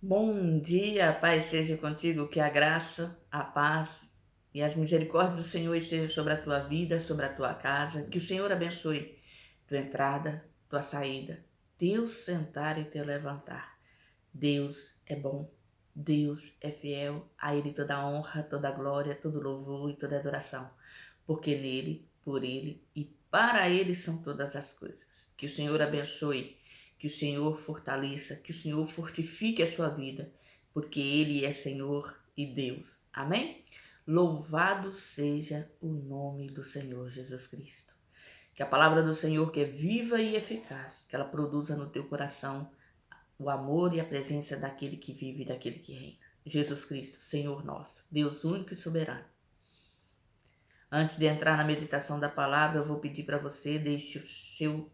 Bom dia, Pai, seja contigo, que a graça, a paz e as misericórdias do Senhor estejam sobre a tua vida, sobre a tua casa, que o Senhor abençoe tua entrada, tua saída, teu sentar e teu levantar. Deus é bom, Deus é fiel, a Ele toda a honra, toda a glória, todo louvor e toda a adoração, porque nele, por Ele e para Ele são todas as coisas. Que o Senhor abençoe, que o Senhor fortaleça, que o Senhor fortifique a sua vida, porque Ele é Senhor e Deus. Amém? Louvado seja o nome do Senhor Jesus Cristo. Que a palavra do Senhor, que é viva e eficaz, que ela produza no teu coração o amor e a presença daquele que vive e daquele que reina. Jesus Cristo, Senhor nosso, Deus único e soberano. Antes de entrar na meditação da palavra, eu vou pedir para você, deixe o seu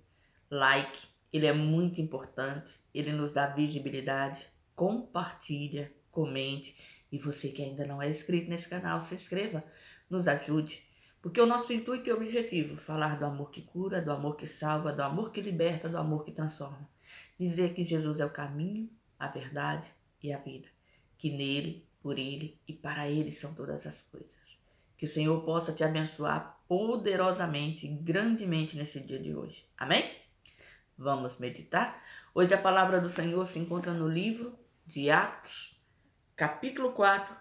like. Ele é muito importante, ele nos dá visibilidade. Compartilha, comente. E você que ainda não é inscrito nesse canal, se inscreva, nos ajude. Porque o nosso intuito e objetivo, falar do amor que cura, do amor que salva, do amor que liberta, do amor que transforma. Dizer que Jesus é o caminho, a verdade e a vida. Que nele, por ele e para ele são todas as coisas. Que o Senhor possa te abençoar poderosamente, grandemente nesse dia de hoje. Amém? Vamos meditar? Hoje a palavra do Senhor se encontra no livro de Atos, capítulo 4,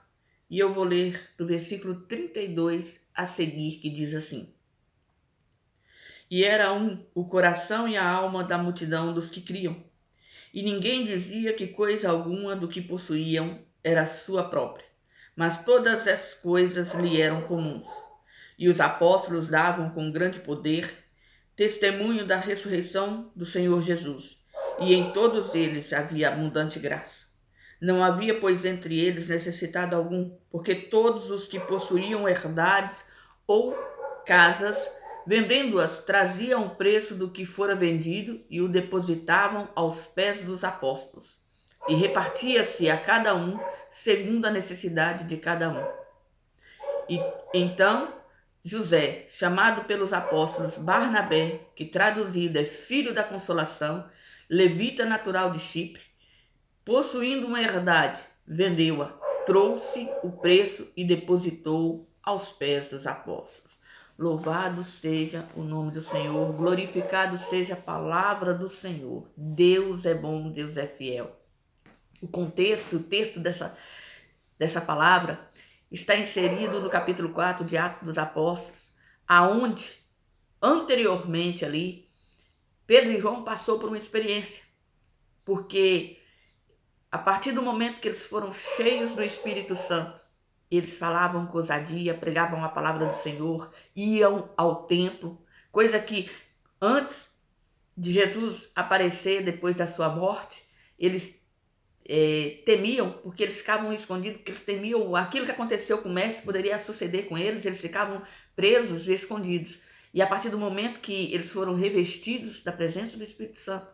e eu vou ler do versículo 32 a seguir, que diz assim: E era o coração e a alma da multidão dos que criam, e ninguém dizia que coisa alguma do que possuíam era sua própria, mas todas as coisas lhe eram comuns. E os apóstolos davam com grande poder testemunho da ressurreição do Senhor Jesus, e em todos eles havia abundante graça. Não havia, pois, entre eles necessitado algum, porque todos os que possuíam herdades ou casas, vendendo-as, traziam o preço do que fora vendido e o depositavam aos pés dos apóstolos. E repartia-se a cada um segundo a necessidade de cada um. E então José, chamado pelos apóstolos Barnabé, que traduzido é filho da consolação, levita natural de Chipre, possuindo uma herdade, vendeu-a, trouxe o preço e depositou aos pés dos apóstolos. Louvado seja o nome do Senhor, glorificado seja a palavra do Senhor. Deus é bom, Deus é fiel. O texto dessa palavra está inserido no capítulo 4 de Atos dos Apóstolos, aonde anteriormente ali Pedro e João passou por uma experiência, porque a partir do momento que eles foram cheios do Espírito Santo, eles falavam com ousadia, pregavam a palavra do Senhor, iam ao templo, coisa que antes de Jesus aparecer depois da sua morte, eles temiam, porque eles ficavam escondidos, porque eles temiam aquilo que aconteceu com o mestre poderia suceder com eles, eles ficavam presos e escondidos. E a partir do momento que eles foram revestidos da presença do Espírito Santo,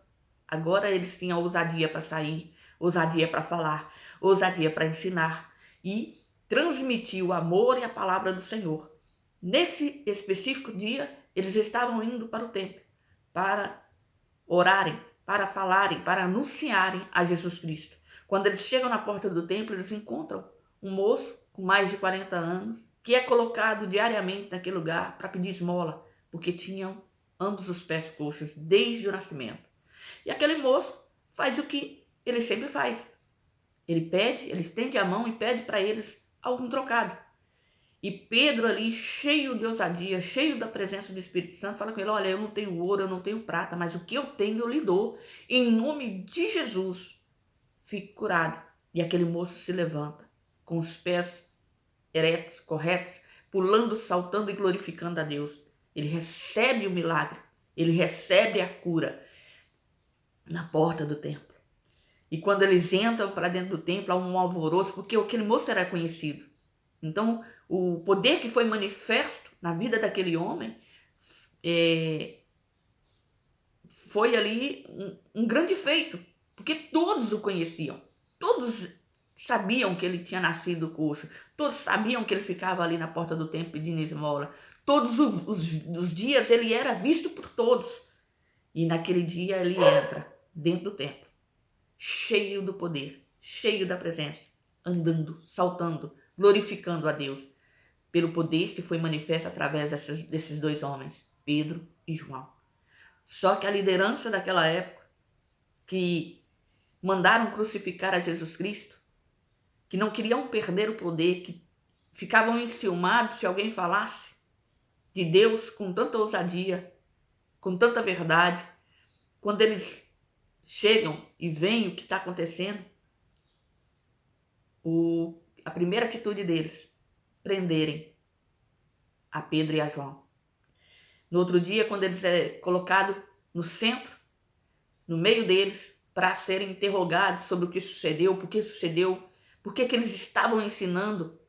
agora eles tinham ousadia para sair, ousadia para falar, ousadia para ensinar e transmitir o amor e a palavra do Senhor. Nesse específico dia, eles estavam indo para o templo, para orarem, para falarem, para anunciarem a Jesus Cristo. Quando eles chegam na porta do templo, eles encontram um moço com mais de 40 anos, que é colocado diariamente naquele lugar para pedir esmola, porque tinham ambos os pés coxos desde o nascimento. E aquele moço faz o que ele sempre faz. Ele estende a mão e pede para eles algum trocado. E Pedro ali, cheio de ousadia, cheio da presença do Espírito Santo, fala com ele: olha, eu não tenho ouro, eu não tenho prata, mas o que eu tenho eu lhe dou. Em nome de Jesus, fique curado. E aquele moço se levanta, com os pés eretos, corretos, pulando, saltando e glorificando a Deus. Ele recebe o milagre, ele recebe a cura na porta do templo. E quando eles entram para dentro do templo, há um alvoroço, porque aquele moço era conhecido. Então, o poder que foi manifesto na vida daquele homem foi ali um grande feito, porque todos o conheciam, todos sabiam que ele tinha nascido coxo, todos sabiam que ele ficava ali na porta do templo pedindo esmola, todos os dias ele era visto por todos, e naquele dia ele entra dentro do templo, cheio do poder, cheio da presença, andando, saltando, glorificando a Deus, pelo poder que foi manifesto através desses dois homens, Pedro e João. Só que a liderança daquela época, que mandaram crucificar a Jesus Cristo, que não queriam perder o poder, que ficavam enciumados se alguém falasse de Deus com tanta ousadia, com tanta verdade, quando eles chegam e veem o que está acontecendo, a primeira atitude deles, prenderem a Pedro e a João. No outro dia, quando eles é colocados no centro, no meio deles, para serem interrogados sobre o que sucedeu, por que eles estavam ensinando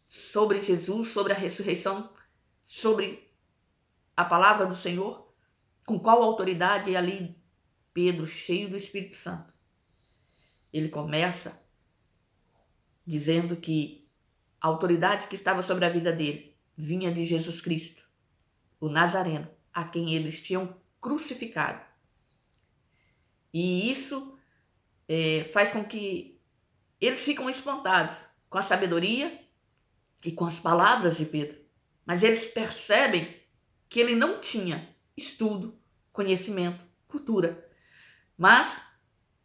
sobre Jesus, sobre a ressurreição, sobre a palavra do Senhor, com qual autoridade. E ali Pedro, cheio do Espírito Santo, ele começa dizendo que a autoridade que estava sobre a vida dele vinha de Jesus Cristo, o Nazareno, a quem eles tinham crucificado. E isso faz com que eles ficam espantados com a sabedoria e com as palavras de Pedro. Mas eles percebem que ele não tinha estudo, conhecimento, cultura, mas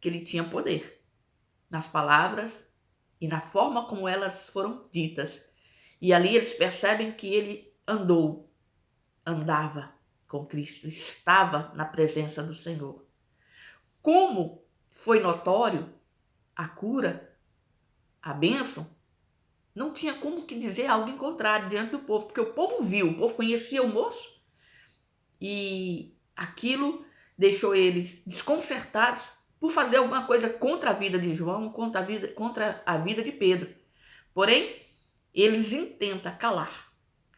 que ele tinha poder nas palavras e na forma como elas foram ditas. E ali eles percebem que ele andava com Cristo, estava na presença do Senhor. Como foi notório a cura, a bênção, não tinha como que dizer algo em contrário diante do povo, porque o povo viu, o povo conhecia o moço, e aquilo deixou eles desconcertados por fazer alguma coisa contra a vida de João, contra a vida de Pedro. Porém, eles intentam calar,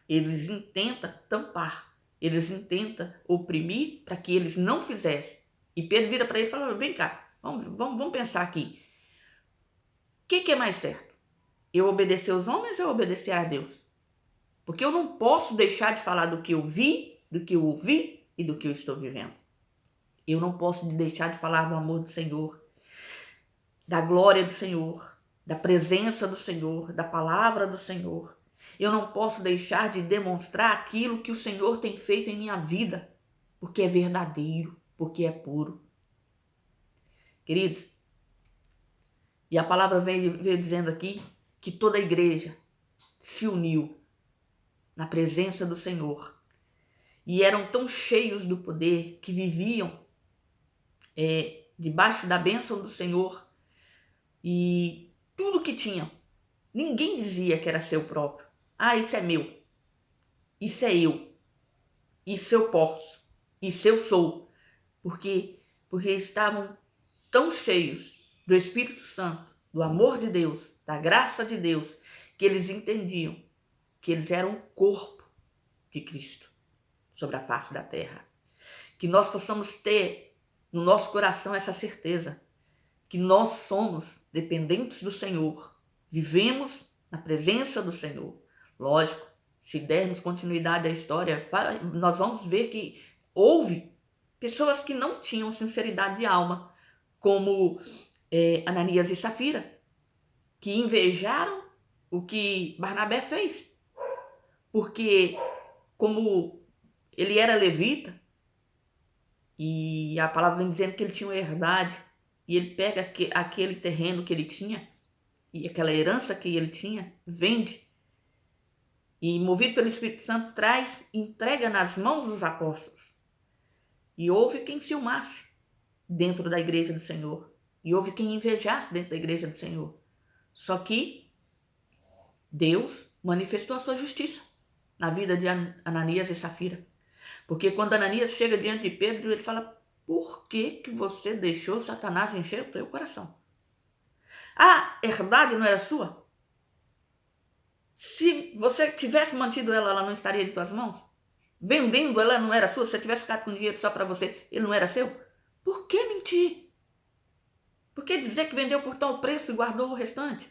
eles intentam tampar, eles intentam oprimir para que eles não fizessem. E Pedro vira para eles e fala: vem cá, vamos pensar aqui. O que é mais certo? Eu obedecer aos homens ou obedecer a Deus? Porque eu não posso deixar de falar do que eu vi, do que eu ouvi e do que eu estou vivendo. Eu não posso deixar de falar do amor do Senhor, da glória do Senhor, da presença do Senhor, da palavra do Senhor. Eu não posso deixar de demonstrar aquilo que o Senhor tem feito em minha vida, porque é verdadeiro, porque é puro. Queridos, e a palavra veio dizendo aqui que toda a igreja se uniu na presença do Senhor e eram tão cheios do poder que viviam debaixo da bênção do Senhor, e tudo que tinham, ninguém dizia que era seu próprio. Ah, isso é meu, isso é eu, isso eu posso, isso eu sou, porque estavam tão cheios do Espírito Santo, do amor de Deus, da graça de Deus, que eles entendiam que eles eram o corpo de Cristo sobre a face da terra. Que nós possamos ter no nosso coração essa certeza, que nós somos dependentes do Senhor, vivemos na presença do Senhor. Lógico, se dermos continuidade à história, nós vamos ver que houve pessoas que não tinham sinceridade de alma, como Ananias e Safira, que invejaram o que Barnabé fez, porque como ele era levita, e a palavra vem dizendo que ele tinha uma herdade, e ele pega aquele terreno que ele tinha, e aquela herança que ele tinha, vende, e movido pelo Espírito Santo traz, entrega nas mãos dos apóstolos. E houve quem ciumasse dentro da igreja do Senhor, e houve quem invejasse dentro da igreja do Senhor. Só que Deus manifestou a sua justiça na vida de Ananias e Safira. Porque quando Ananias chega diante de Pedro, ele fala: por que você deixou Satanás encher o teu coração? A herdade não era sua? Se você tivesse mantido ela, ela não estaria em tuas mãos? Vendendo, ela não era sua? Se você tivesse ficado com dinheiro só para você, ele não era seu? Por que mentir? Por que dizer que vendeu por tal preço e guardou o restante?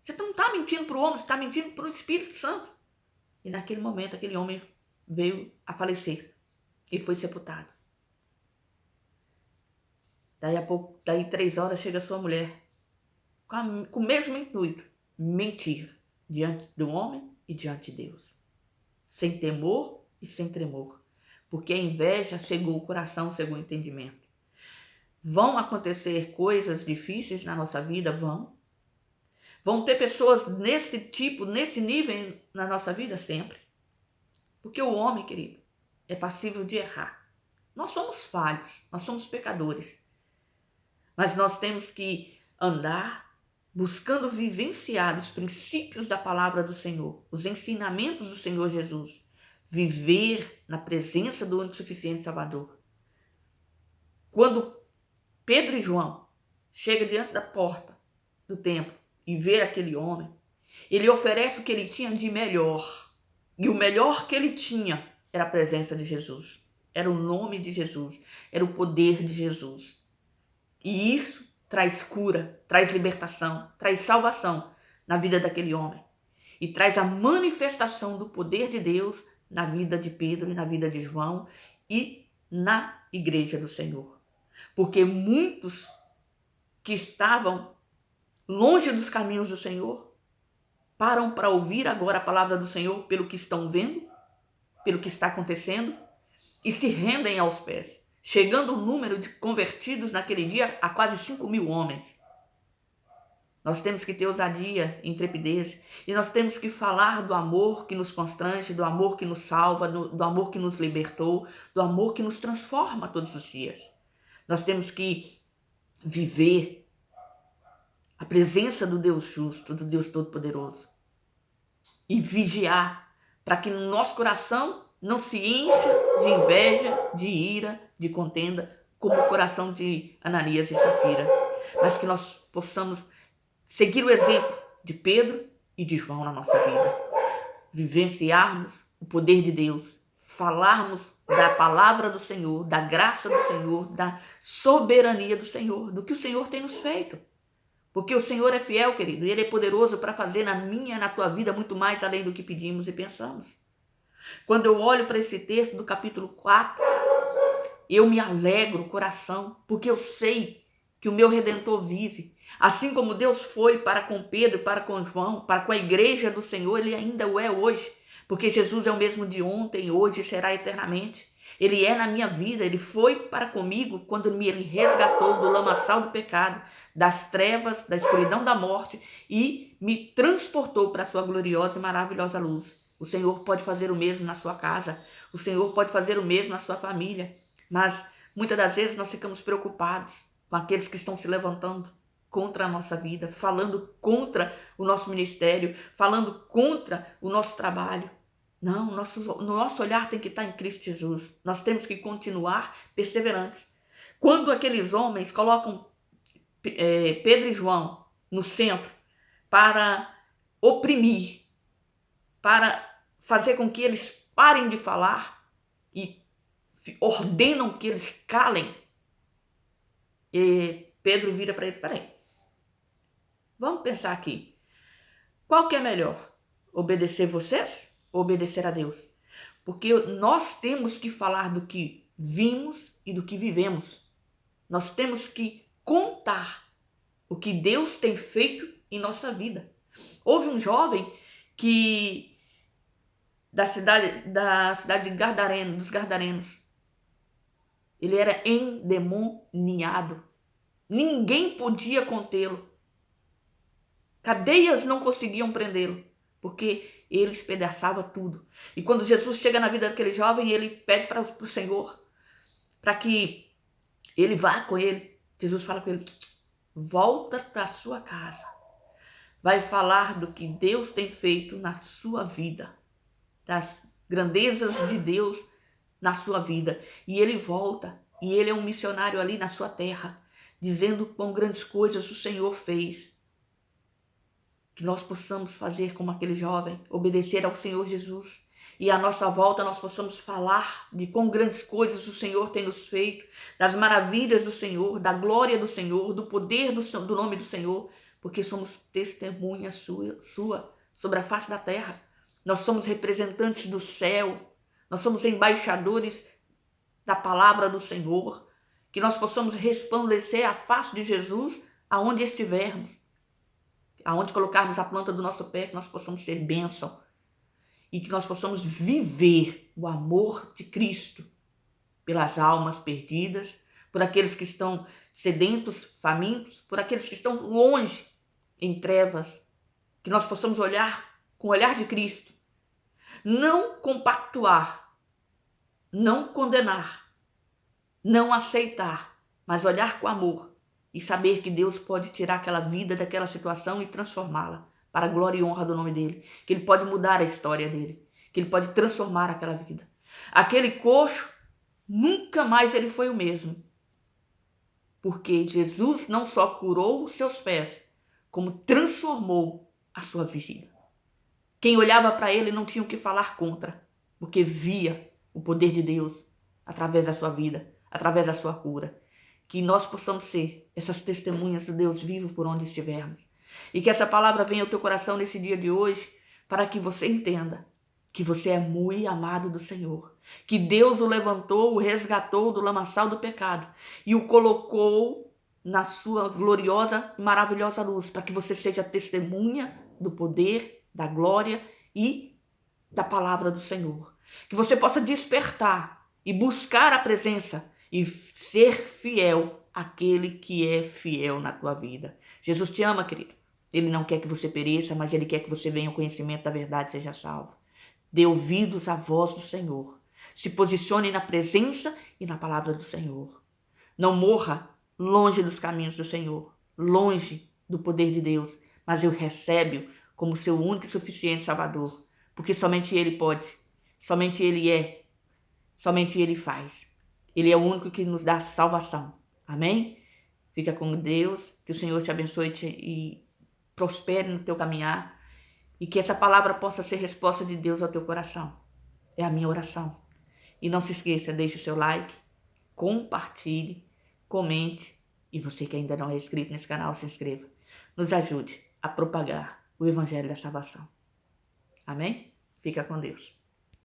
Você não está mentindo para o homem, você está mentindo para o Espírito Santo. E naquele momento, aquele homem veio a falecer e foi sepultado. Daí 3 horas chega sua mulher com o mesmo intuito, mentir diante do homem e diante de Deus, sem temor e sem tremor, porque a inveja cegou o coração, cegou o entendimento. Vão acontecer coisas difíceis na nossa vida? Vão ter pessoas nesse tipo, nesse nível na nossa vida? Sempre. Porque o homem, querido, é passível de errar. Nós somos falhos, nós somos pecadores. Mas nós temos que andar buscando vivenciar os princípios da palavra do Senhor, os ensinamentos do Senhor Jesus. Viver na presença do único suficiente Salvador. Quando Pedro e João chegam diante da porta do templo e vê aquele homem, ele oferece o que ele tinha de melhor. E o melhor que ele tinha era a presença de Jesus. Era o nome de Jesus. Era o poder de Jesus. E isso traz cura, traz libertação, traz salvação na vida daquele homem. E traz a manifestação do poder de Deus na vida de Pedro e na vida de João e na igreja do Senhor. Porque muitos que estavam longe dos caminhos do Senhor param para ouvir agora a palavra do Senhor pelo que estão vendo, pelo que está acontecendo e se rendem aos pés, chegando o número de convertidos naquele dia a quase 5.000 homens. Nós temos que ter ousadia e intrepidez e nós temos que falar do amor que nos constrange, do amor que nos salva, do amor que nos libertou, do amor que nos transforma todos os dias. Nós temos que viver a presença do Deus justo, do Deus todo-poderoso e vigiar para que no nosso coração não se encha de inveja, de ira, de contenda, como o coração de Ananias e Safira, mas que nós possamos seguir o exemplo de Pedro e de João na nossa vida, vivenciarmos o poder de Deus, falarmos da palavra do Senhor, da graça do Senhor, da soberania do Senhor, do que o Senhor tem nos feito. Porque o Senhor é fiel, querido, e Ele é poderoso para fazer na minha e na tua vida muito mais além do que pedimos e pensamos. Quando eu olho para esse texto do capítulo 4, eu me alegro o coração, porque eu sei que o meu Redentor vive. Assim como Deus foi para com Pedro, para com João, para com a igreja do Senhor, Ele ainda o é hoje. Porque Jesus é o mesmo de ontem, hoje e será eternamente. Ele é na minha vida, Ele foi para comigo quando Ele resgatou do lamaçal do pecado, das trevas, da escuridão da morte e me transportou para a sua gloriosa e maravilhosa luz. O Senhor pode fazer o mesmo na sua casa, o Senhor pode fazer o mesmo na sua família, mas muitas das vezes nós ficamos preocupados com aqueles que estão se levantando contra a nossa vida, falando contra o nosso ministério, falando contra o nosso trabalho. Não, no nosso olhar tem que estar em Cristo Jesus. Nós temos que continuar perseverantes. Quando aqueles homens colocam Pedro e João no centro para oprimir, para fazer com que eles parem de falar e ordenam que eles calem, e Pedro vira para ele: peraí, vamos pensar aqui. Qual que é melhor? Obedecer vocês ou obedecer a Deus? Porque nós temos que falar do que vimos e do que vivemos. Nós temos que contar o que Deus tem feito em nossa vida. Houve um jovem que da cidade de Gadareno, dos Gadarenos. Ele era endemoniado. Ninguém podia contê-lo. Cadeias não conseguiam prendê-lo, porque ele espedaçava tudo. E quando Jesus chega na vida daquele jovem, ele pede para o Senhor para que ele vá com ele. Jesus fala com ele: volta para a sua casa. Vai falar do que Deus tem feito na sua vida, das grandezas de Deus na sua vida. E ele volta, e ele é um missionário ali na sua terra, dizendo quão grandes coisas o Senhor fez. Que nós possamos fazer como aquele jovem, obedecer ao Senhor Jesus. E à nossa volta nós possamos falar de quão grandes coisas o Senhor tem nos feito, das maravilhas do Senhor, da glória do Senhor, do poder do nome do Senhor, porque somos testemunhas sua sobre a face da terra. Nós somos representantes do céu, nós somos embaixadores da palavra do Senhor, que nós possamos resplandecer a face de Jesus aonde estivermos. aonde colocarmos a planta do nosso pé, que nós possamos ser bênção e que nós possamos viver o amor de Cristo pelas almas perdidas, por aqueles que estão sedentos, famintos, por aqueles que estão longe, em trevas, que nós possamos olhar com o olhar de Cristo, não compactuar, não condenar, não aceitar, mas olhar com amor e saber que Deus pode tirar aquela vida daquela situação e transformá-la para a glória e honra do nome dele, que ele pode mudar a história dele, que ele pode transformar aquela vida. Aquele coxo, nunca mais ele foi o mesmo, porque Jesus não só curou os seus pés, como transformou a sua vida. Quem olhava para ele não tinha o que falar contra, porque via o poder de Deus através da sua vida, através da sua cura. Que nós possamos ser essas testemunhas do Deus vivo por onde estivermos. E que essa palavra venha ao teu coração nesse dia de hoje, para que você entenda que você é muito amado do Senhor. Que Deus o levantou, o resgatou do lamaçal do pecado e o colocou na sua gloriosa e maravilhosa luz, para que você seja testemunha do poder, da glória e da palavra do Senhor. Que você possa despertar e buscar a presença e ser fiel àquele que é fiel na tua vida. Jesus te ama, querido. Ele não quer que você pereça, mas ele quer que você venha ao conhecimento da verdade e seja salvo. Dê ouvidos à voz do Senhor. Se posicione na presença e na palavra do Senhor. Não morra longe dos caminhos do Senhor, longe do poder de Deus, mas eu recebe-o como seu único e suficiente Salvador, porque somente Ele pode, somente Ele é, somente Ele faz. Ele é o único que nos dá salvação. Amém? Fica com Deus, que o Senhor te abençoe e prospere no teu caminhar e que essa palavra possa ser resposta de Deus ao teu coração. É a minha oração. E não se esqueça, deixe o seu like, compartilhe, comente e você que ainda não é inscrito nesse canal, se inscreva. Nos ajude a propagar o Evangelho da Salvação. Amém? Fica com Deus.